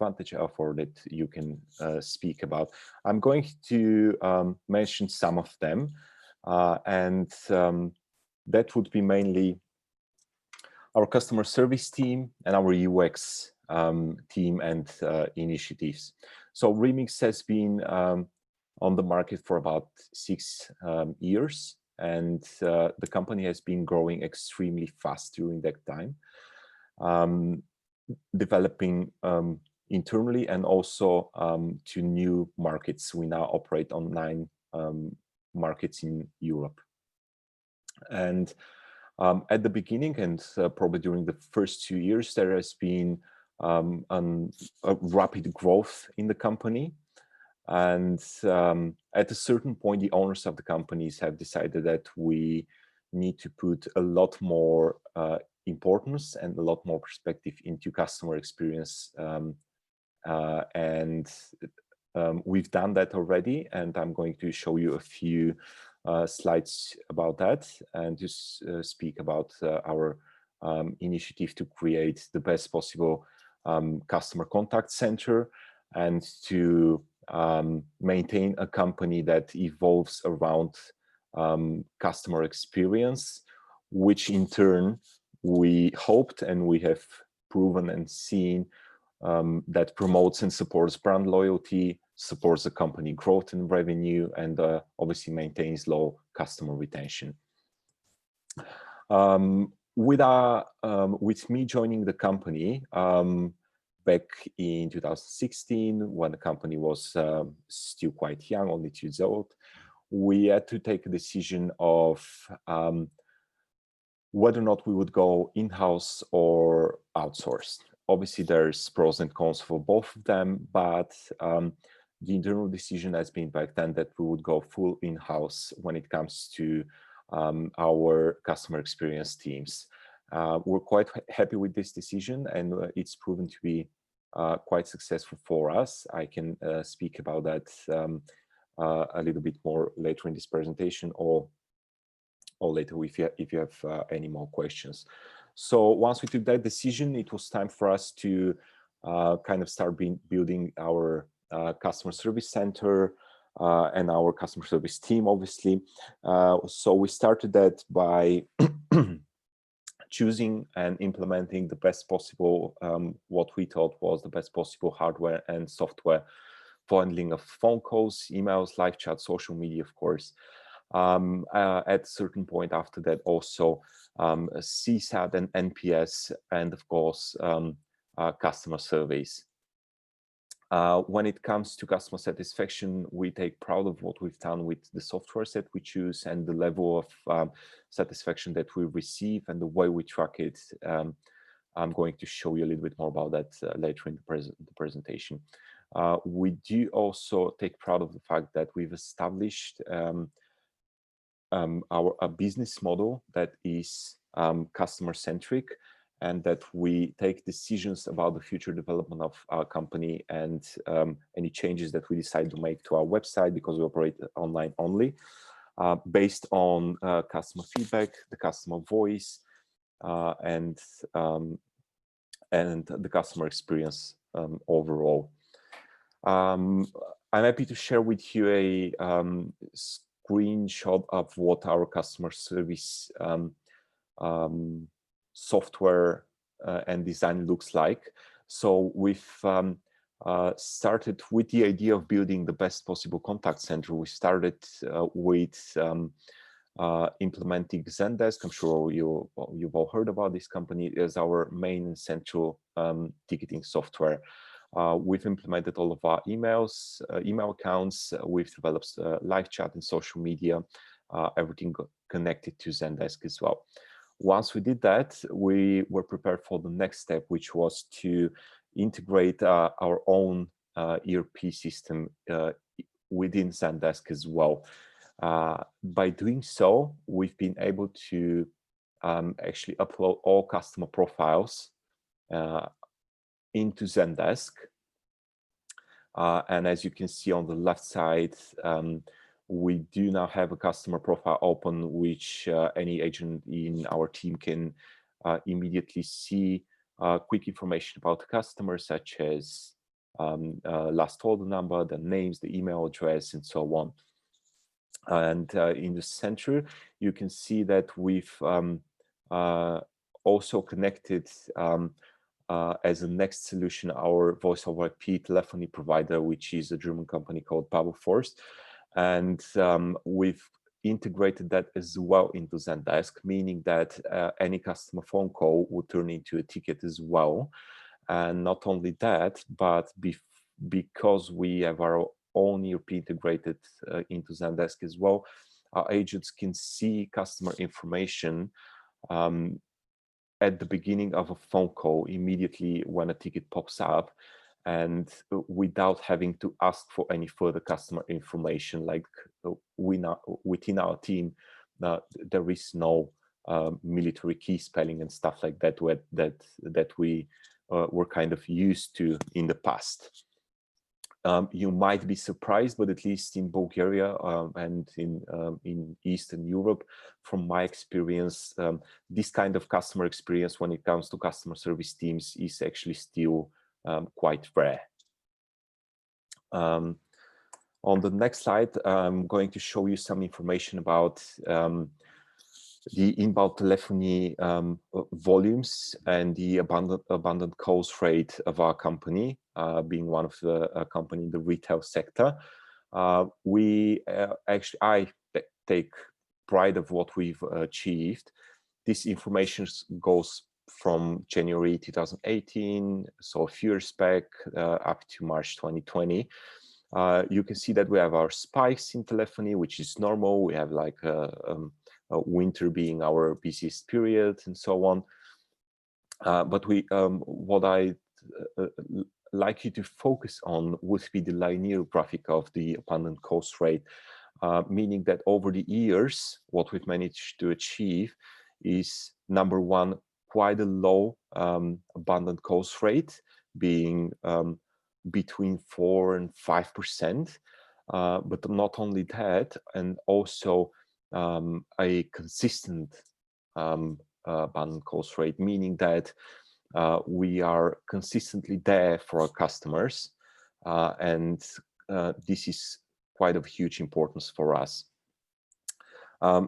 advantage of or that you can speak about. I'm going to mention some of them, and that would be mainly our customer service team and our UX team and initiatives. So Remix has been on the market for about 6 years, and the company has been growing extremely fast during that time, developing internally and also to new markets. We now operate on 9 markets in Europe. And at the beginning, and probably during the first 2 years, there has been a rapid growth in the company. And at a certain point, the owners of the companies have decided that we need to put a lot more importance and a lot more perspective into customer experience. We've done that already, and I'm going to show you a few slides about that and just speak about our initiative to create the best possible customer contact center and to maintain a company that evolves around customer experience, which in turn we hoped and we have proven and seen that promotes and supports brand loyalty, supports the company growth and revenue, and obviously maintains low customer retention. With me joining the company back in 2016, when the company was still quite young, only 2 years old, we had to take a decision of whether or not we would go in-house or outsourced. Obviously, there's pros and cons for both of them, but the internal decision has been back then that we would go full in-house when it comes to our customer experience teams. We're quite happy with this decision, and it's proven to be quite successful for us. I can speak about that a little bit more later in this presentation, or later if you have any more questions. So once we took that decision, it was time for us to kind of start building our customer service center and our customer service team, obviously. So we started that by choosing and implementing the best possible, what we thought was the best possible hardware and software for handling of phone calls, emails, live chat, social media, of course. At a certain point after that, also CSAT and NPS, and of course, customer surveys. When it comes to customer satisfaction, we take proud of what we've done with the software that we choose and the level of satisfaction that we receive and the way we track it. I'm going to show you a little bit more about that later in the presentation. We do also take proud of the fact that we've established a business model that is customer-centric, and that we take decisions about the future development of our company and any changes that we decide to make to our website, because we operate online only, based on customer feedback, the customer voice, and the customer experience overall. I'm happy to share with you a screenshot of what our customer service software and design looks like. So we've started with the idea of building the best possible contact center. We started with implementing Zendesk. I'm sure you've all heard about this company as our main and central ticketing software. We've implemented all of our email accounts. We've developed live chat and social media, everything connected to Zendesk as well. Once we did that, we were prepared for the next step, which was to integrate our own ERP system within Zendesk as well. By doing so, we've been able to actually upload all customer profiles into Zendesk. And as you can see on the left side, we do now have a customer profile open, which any agent in our team can immediately see quick information about the customer, such as last order number, the names, the email address, and so on. And in the center, you can see that we've also connected as a next solution our voice over IP telephony provider, which is a German company called Force. And we've integrated that as well into Zendesk, meaning that any customer phone call would turn into a ticket as well. And not only that, but because we have our own ERP integrated into Zendesk as well, our agents can see customer information at the beginning of a phone call immediately when a ticket pops up, and without having to ask for any further customer information. Like within our team, there is no military key spelling and stuff like that that we were kind of used to in the past. You might be surprised, but at least in Bulgaria and in Eastern Europe, from my experience, this kind of customer experience when it comes to customer service teams is actually still quite rare. On the next slide, I'm going to show you some information about the inbound telephony volumes and the abandoned calls rate of our company, being one of the company in the retail sector. I take pride of what we've achieved. This information goes from January 2018, so a few years back, up to March 2020. You can see that we have our spikes in telephony, which is normal. We have like winter being our busiest period and so on. But what I like you to focus on would be the linear graphic of the abandoned calls rate, meaning that over the years, what we've managed to achieve is, number one, quite a low abandoned calls rate, being between 4 and 5%. But not only that, and also a consistent abandoned calls rate, meaning that we are consistently there for our customers, and this is quite of huge importance for us.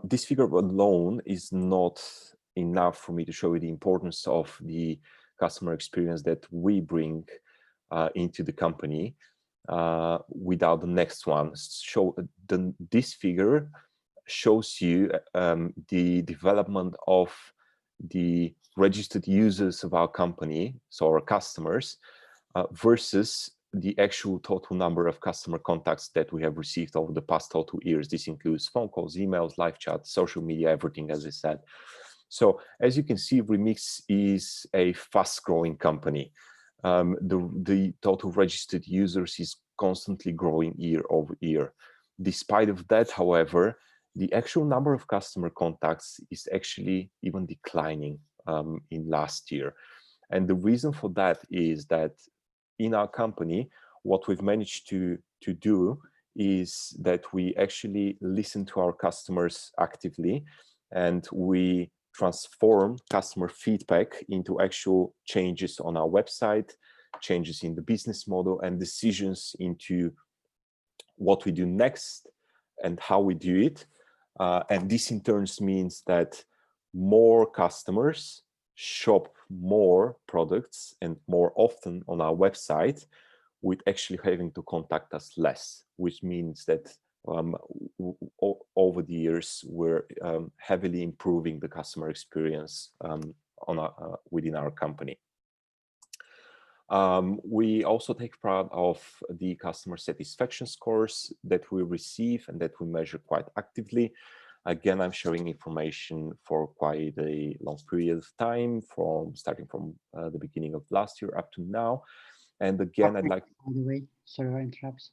This figure alone is not enough for me to show you the importance of the customer experience that we bring into the company without the next one. This figure shows you the development of the registered users of our company, so our customers, versus the actual total number of customer contacts that we have received over the past total years. This includes phone calls, emails, live chat, social media, everything, as I said. So as you can see, Remix is a fast-growing company. The total registered users is constantly growing year over year. Despite of that, however, the actual number of customer contacts is actually even declining in last year. And the reason for that is that in our company, what we've managed to do is that we actually listen to our customers actively, and we transform customer feedback into actual changes on our website, changes in the business model, and decisions into what we do next and how we do it. And this in turn means that more customers shop more products and more often on our website, with actually having to contact us less, which means that over the years, we're heavily improving the customer experience within our company. We also take pride of the customer satisfaction scores that we receive and that we measure quite actively. Again, I'm showing information for quite a long period of time, starting from the beginning of last year up to now. And again, I'd like. By the way, sorry, I interrupt.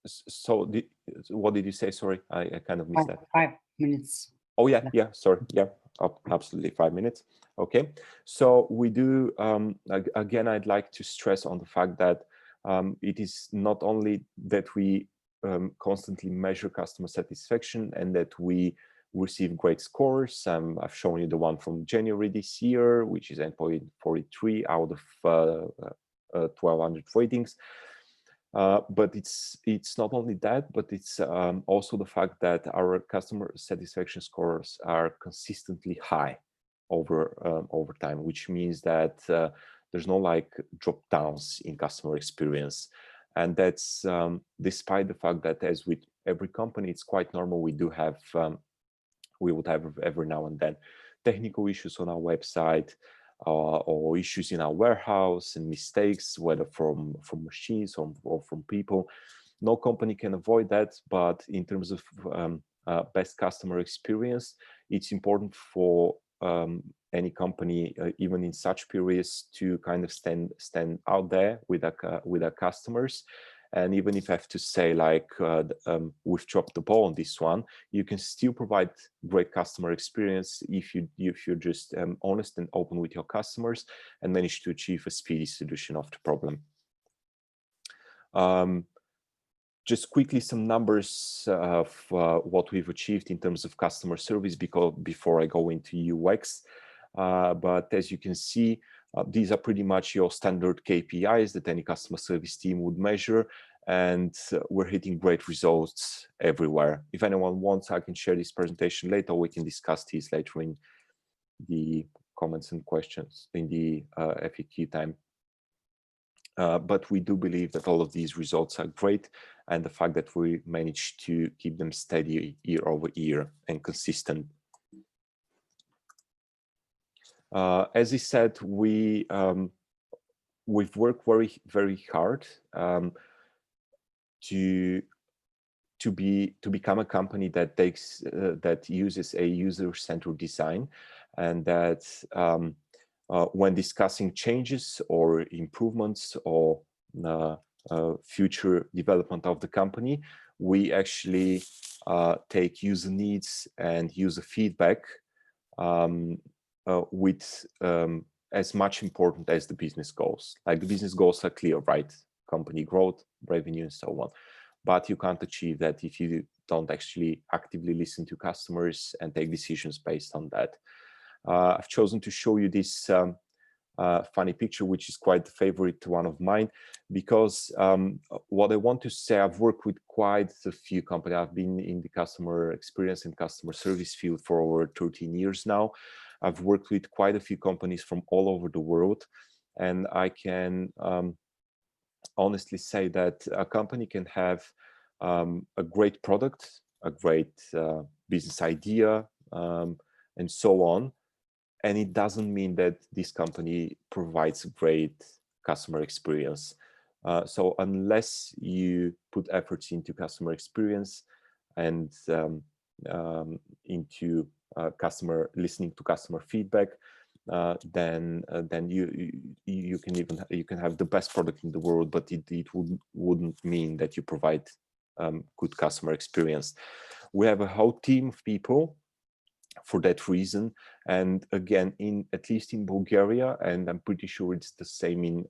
So, what did you say? Sorry, I kind of missed that. 5 minutes. Oh yeah, sorry, yeah, absolutely, 5 minutes. Okay, so we do. Again, I'd like to stress on the fact that it is not only that we constantly measure customer satisfaction and that we receive great scores. I've shown you the one from January this year, which is 8.43 out of 1200 ratings. But it's not only that, but it's also the fact that our customer satisfaction scores are consistently high over time, which means that there's no like drop downs in customer experience. And that's despite the fact that, as with every company, it's quite normal. We would have every now and then technical issues on our website, or issues in our warehouse, and mistakes, whether from machines or from people. No company can avoid that, but in terms of best customer experience, it's important for any company, even in such periods, to kind of stand out there with our customers. And even if I have to say, like, we've dropped the ball on this one, you can still provide great customer experience if you're just honest and open with your customers and manage to achieve a speedy solution of the problem. Just quickly, some numbers of what we've achieved in terms of customer service, because before I go into UX. But as you can see, these are pretty much your standard KPIs that any customer service team would measure, and we're hitting great results everywhere. If anyone wants, I can share this presentation later. We can discuss these later in the comments and questions in the FAQ time. But we do believe that all of these results are great, and the fact that we managed to keep them steady year over year and consistent. As I said, we've worked very hard to become a company that that uses a user-centered design, and that when discussing changes or improvements or future development of the company, we actually take user needs and user feedback with as much important as the business goals. Like, the business goals are clear, right? Company growth, revenue, and so on. But you can't achieve that if you don't actually actively listen to customers and take decisions based on that. I've chosen to show you this funny picture, which is quite a favorite one of mine, because what I want to say, I've worked with quite a few companies. I've been in the customer experience and customer service field for over 13 years now. I've worked with quite a few companies from all over the world, and I can honestly say that a company can have a great product, a great business idea, and so on, and it doesn't mean that this company provides a great customer experience. So unless you put efforts into customer experience and into listening to customer feedback, then you can have the best product in the world, but it wouldn't mean that you provide good customer experience. We have a whole team of people for that reason, and again, at least in Bulgaria, and I'm pretty sure it's the same in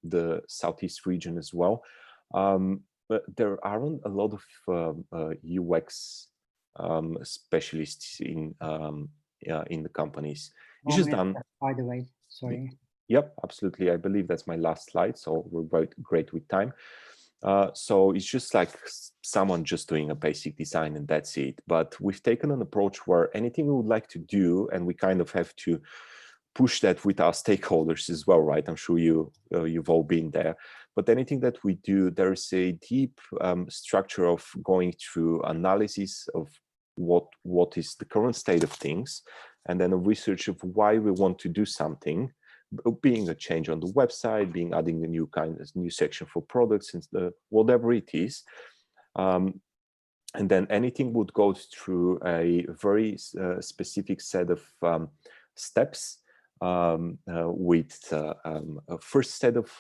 the Southeast region as well, but there aren't a lot of UX specialists in the companies. It's just done. By the way, sorry. Yep, absolutely. I believe that's my last slide, so we're great with time. So it's just like someone just doing a basic design and that's it. But we've taken an approach where anything we would like to do, and we kind of have to push that with our stakeholders as well, right? I'm sure you've all been there. But anything that we do, there is a deep structure of going through analysis of what is the current state of things, and then a research of why we want to do something, being a change on the website, being adding a new section for products, and whatever it is. And then anything would go through a very specific set of steps, with a first set of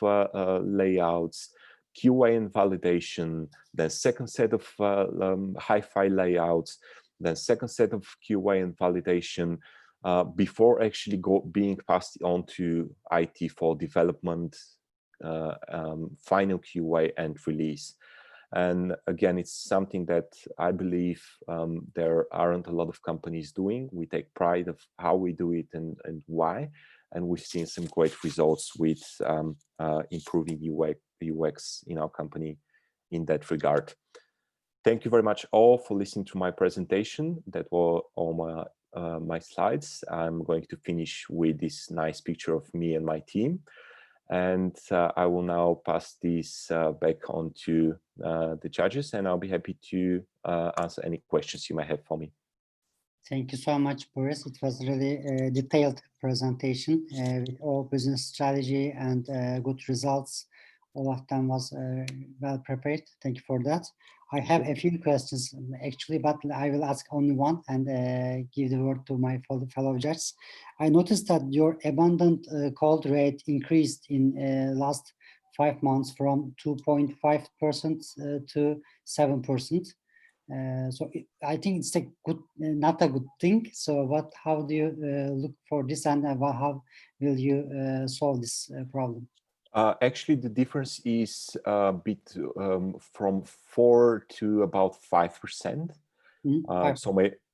layouts, QA and validation, then second set of hi-fi layouts, then second set of QA and validation, before actually being passed on to IT for development, final QA and release. And again, it's something that I believe there aren't a lot of companies doing. We take pride of how we do it and why. and we've seen some great results with improving UX in our company in that regard. Thank you very much all for listening to my presentation. That were all my slides. I'm going to finish with this nice picture of me and my team. And I will now pass this back on to the judges, and I'll be happy to answer any questions you might have for me. Thank you so much, Boris. It was really a detailed presentation with all business strategy and good results. All of them was well prepared. Thank you for that. I have a few questions actually, but I will ask only one and give the word to my fellow judges. I noticed that your abandoned call rate increased in last 5 months from 2.5% to 7%. So I think it's a good, not a good thing. So how do you look for this, and how will you solve this problem? Actually, the difference is a bit from 4 to about 5%.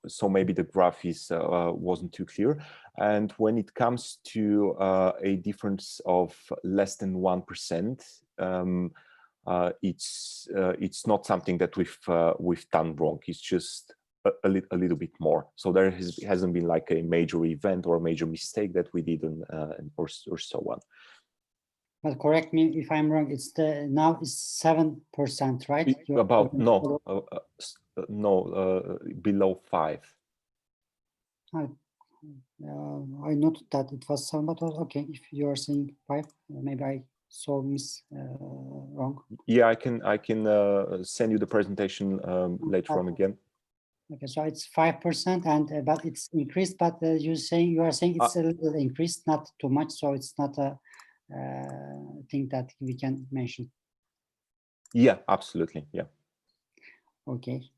So maybe the graph wasn't too clear. And when it comes to a difference of less than 1%, it's not something that we've done wrong. It's just a little bit more. So there hasn't been like a major event or a major mistake that we did, or so on. But correct me if I'm wrong. Now it's 7%, right? About no, below 5. I noted that it was 7, but okay. If you are saying 5, maybe I saw wrong. Yeah, I can send you the presentation later on again. Okay, so it's 5%, and but it's increased. But you are saying it's a little increased, not too much. So it's not a thing that we can mention. Yeah, absolutely. Yeah. Okay.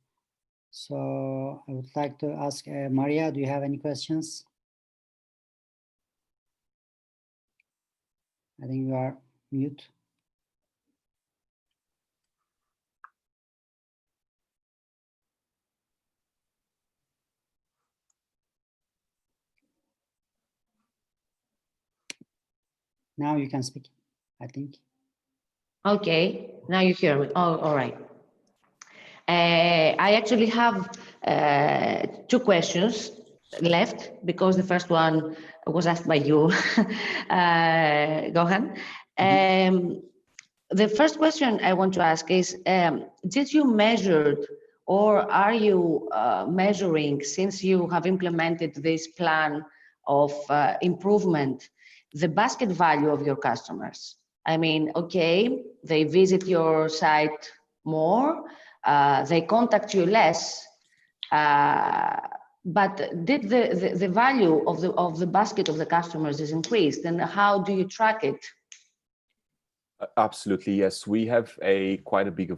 So I would like to ask Maria, do you have any questions? I think you are mute. Now you can speak, I think. Okay, now you hear me. Oh, all right. I actually have 2 questions left, because the first one was asked by you, Gohan. The first question I want to ask is, did you measure, or are you measuring, since you have implemented this plan of improvement, the basket value of your customers? I mean, okay, they visit your site more, they contact you less, but did the value of the basket of the customers is increased, and how do you track it? Absolutely, yes. We have quite a big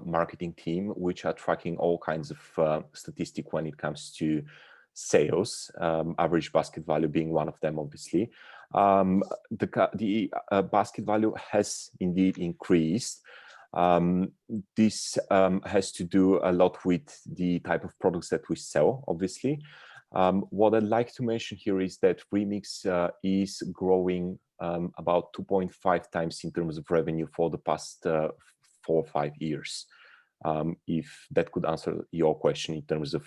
marketing team which are tracking all kinds of statistics when it comes to sales, average basket value being one of them, obviously. The basket value has indeed increased. This has to do a lot with the type of products that we sell, obviously. What I'd like to mention here is that Remix is growing about 2.5 times in terms of revenue for the past 4 or 5 years. If that could answer your question in terms of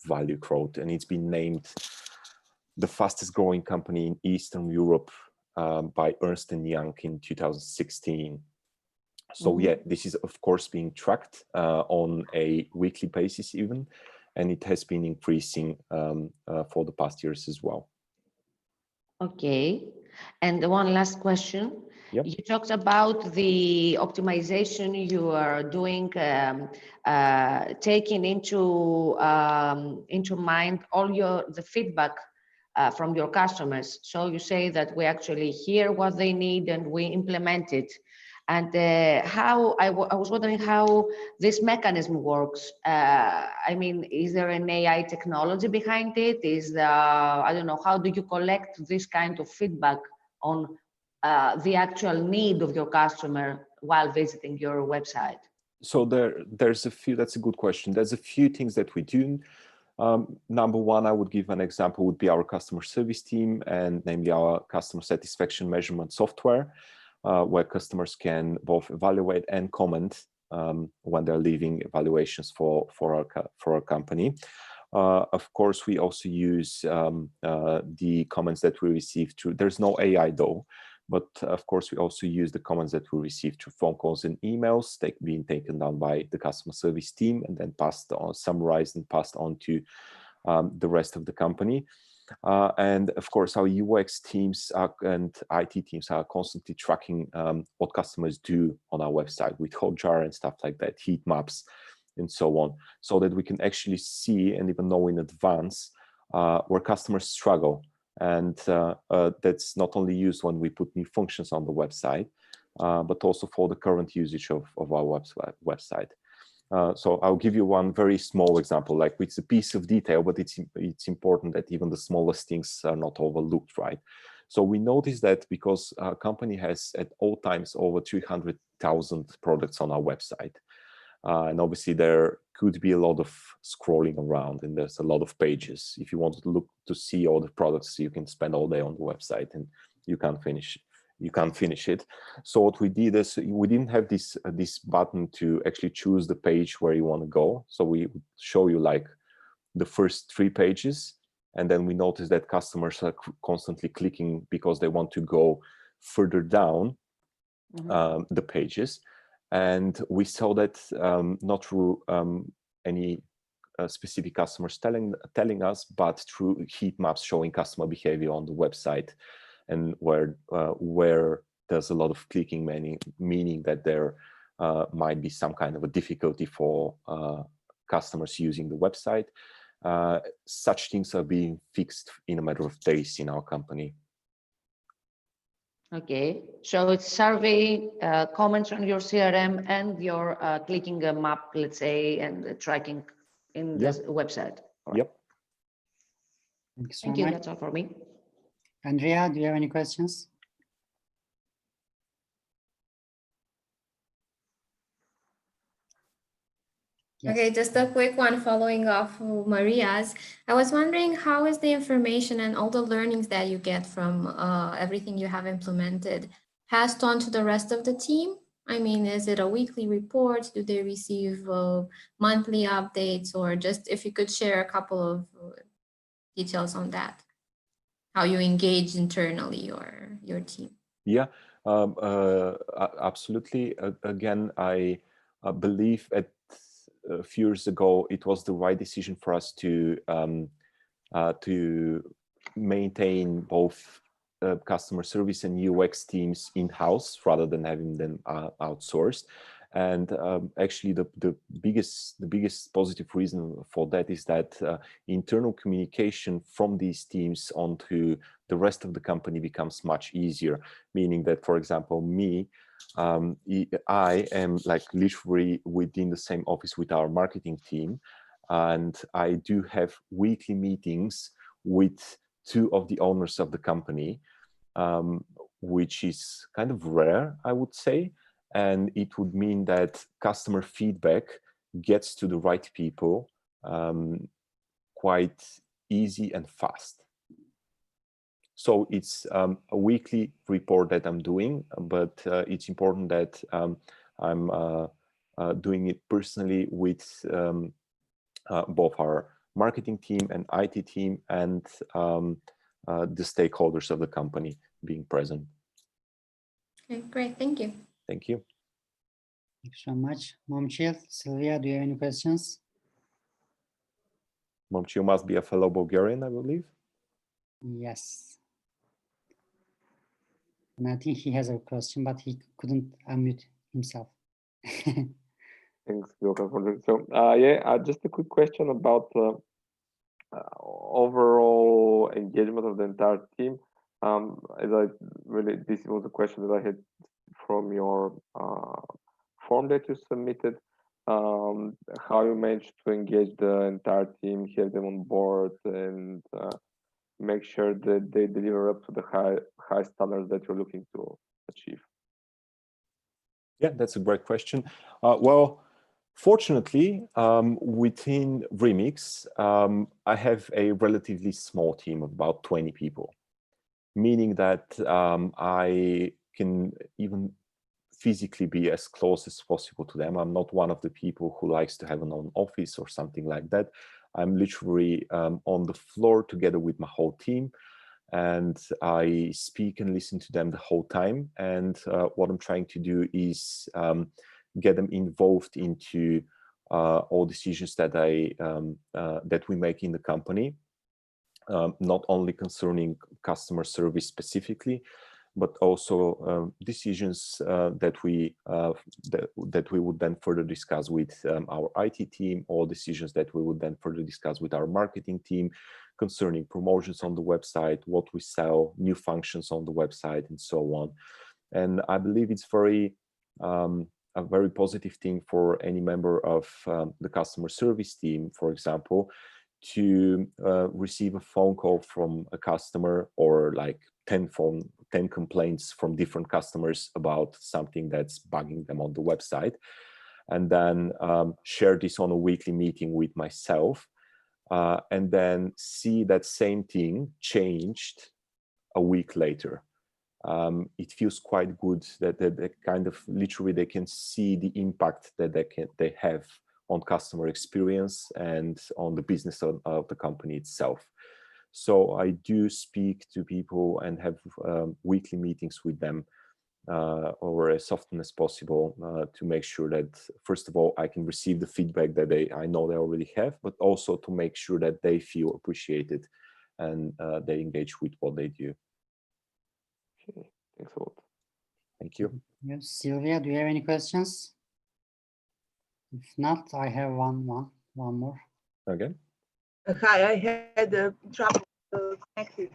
value growth. And it's been named the fastest growing company in Eastern Europe by Ernst & Young in 2016. So yeah, this is of course being tracked on a weekly basis even, and it has been increasing for the past years as well. Okay, and one last question. Yep. You talked about the optimization you are doing, taking into mind all the feedback from your customers. So you say that we actually hear what they need and we implement it. And I was wondering how this mechanism works. I mean, is there an AI technology behind it? I don't know, how do you collect this kind of feedback on the actual need of your customer while visiting your website? So there's a few, that's a good question. There's a few things that we do. Number one, I would give an example, would be our customer service team, and namely our customer satisfaction measurement software, where customers can both evaluate and comment when they're leaving evaluations for our company. Of course, we also use the comments that we receive through, there's no AI though, but of course, we also use the comments that we receive through phone calls and emails, being taken down by the customer service team and then passed on, summarized and passed on to the rest of the company. And of course, our UX teams and IT teams are constantly tracking what customers do on our website with Hotjar and stuff like that, heat maps and so on, so that we can actually see and even know in advance where customers struggle. And that's not only used when we put new functions on the website, but also for the current usage of our website. So I'll give you one very small example, like it's a piece of detail, but it's important that even the smallest things are not overlooked, right? So we noticed that because our company has at all times over 300,000 products on our website. And obviously there could be a lot of scrolling around and there's a lot of pages. If you want to look to see all the products, you can spend all day on the website and you can't finish it. So what we did is we didn't have this button to actually choose the page where you want to go. So we show you like the first 3 pages, and then we noticed that customers are constantly clicking because they want to go further down the pages. And we saw that not through any specific customers telling us, but through heat maps showing customer behavior on the website, and where there's a lot of clicking, meaning that there might be some kind of a difficulty for customers using the website. Such things are being fixed in a matter of days in our company. Okay, so it's survey, comments on your CRM, and your clicking a map, let's say, and tracking in the website. Yep. Thank you. That's all for me. Andrea, do you have any questions? Yes. Okay, just a quick one following off Maria's. I was wondering, how is the information and all the learnings that you get from everything you have implemented passed on to the rest of the team? I mean, is it a weekly report? Do they receive monthly updates? Or just if you could share a couple of details on that, how you engage internally or your team? Yeah, absolutely. Again, I believe a few years ago, it was the right decision for us to maintain both customer service and UX teams in-house rather than having them outsourced. And actually, the biggest positive reason for that is that internal communication from these teams onto the rest of the company becomes much easier. Meaning that, for example, me, I am like literally within the same office with our marketing team, and I do have weekly meetings with 2 of the owners of the company, which is kind of rare, I would say. And it would mean that customer feedback gets to the right people quite easy and fast. So it's a weekly report that I'm doing, but it's important that I'm doing it personally with both our marketing team and IT team and the stakeholders of the company being present. Okay, great. Thank you. Thank you. Thank you so much. Momchil, Sylvia, do you have any questions? Momchil must be a fellow Bulgarian, I believe. Yes. And I think he has a question, but he couldn't unmute himself. Thanks, Luka. So, yeah, just a quick question about overall engagement of the entire team. This was a question that I had from your form that you submitted. How you managed to engage the entire team, have them on board, and make sure that they deliver up to the high standards that you're looking to achieve? Yeah, that's a great question. Well, Fortunately, within Remix, I have a relatively small team of about 20 people, meaning that I can even physically be as close as possible to them. I'm not one of the people who likes to have an own office or something like that. I'm literally on the floor together with my whole team, and I speak and listen to them the whole time. And what I'm trying to do is get them involved into all decisions that that we make in the company, not only concerning customer service specifically, but also decisions that we would then further discuss with our IT team, or decisions that we would then further discuss with our marketing team concerning promotions on the website, what we sell, new functions on the website, and so on. And I believe it's a very positive thing for any member of the customer service team, for example, to receive a phone call from a customer, or like 10 complaints from different customers about something that's bugging them on the website, and then share this on a weekly meeting with myself, and then see that same thing changed a week later. It feels quite good that they kind of literally they can see the impact that they have on customer experience and on the business of the company itself. So I do speak to people and have weekly meetings with them, or as often as possible, to make sure that, first of all, I can receive the feedback that I know they already have, but also to make sure that they feel appreciated and they engage with what they do. Okay, thanks a lot. Thank you. Yes, Sylvia, do you have any questions? If not, I have one more. Okay. Hi, I had trouble connecting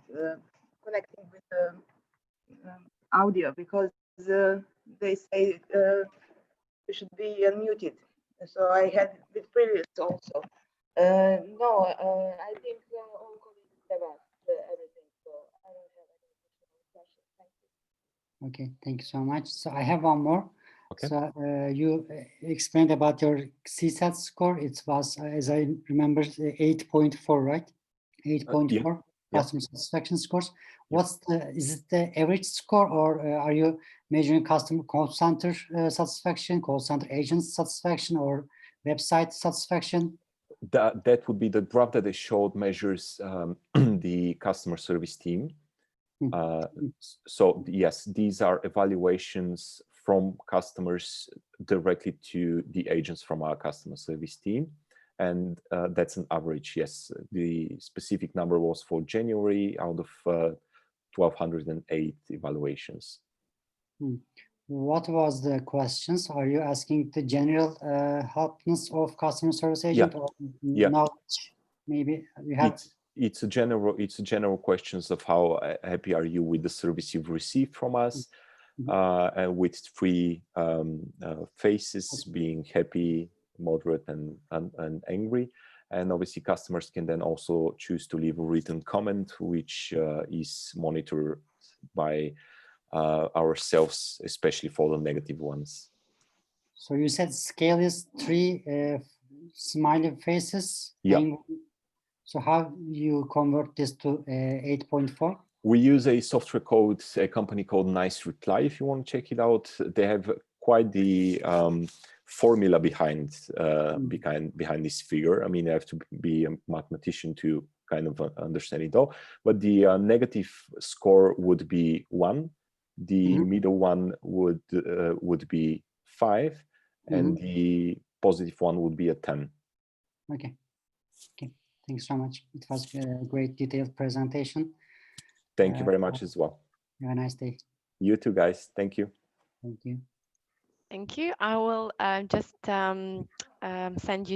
with the audio, because they say you should be unmuted. So I had with previous also. No, I think all colleagues have asked everything, so I don't have any additional questions. Thank you. Okay, thank you so much. So I have one more. Okay. So you explained about your CSAT score. It was, as I remember, 8.4, right? 8.4 customer satisfaction scores. Is it the average score, or are you measuring customer call center satisfaction, call center agent satisfaction, or website satisfaction? That would be the graph that I showed measures the customer service team. So yes, these are evaluations from customers directly to the agents from our customer service team. And that's an average, yes. The specific number was for January out of 1,208 evaluations. What was the questions? Are you asking the general helpness of customer service agent, or knowledge? Maybe you have. It's a general questions of how happy are you with the service you've received from us, and with 3 phases, being happy, moderate, and angry. And obviously customers can then also choose to leave a written comment, which is monitored by ourselves, especially for the negative ones. So you said scale is 3 smiley faces. Yeah. So how you convert this to 8.4? We use a software code, a company called Nice Reply. If you want to check it out, they have quite the formula behind this figure. I mean, I have to be a mathematician to kind of understand it all. But the negative score would be 1. The middle one would be 5, and the positive one would be a 10. Okay. Thanks so much. It was a great detailed presentation. Thank you very much as well. Have a nice day. You too, guys. Thank you. Thank you. Thank you. I will just send you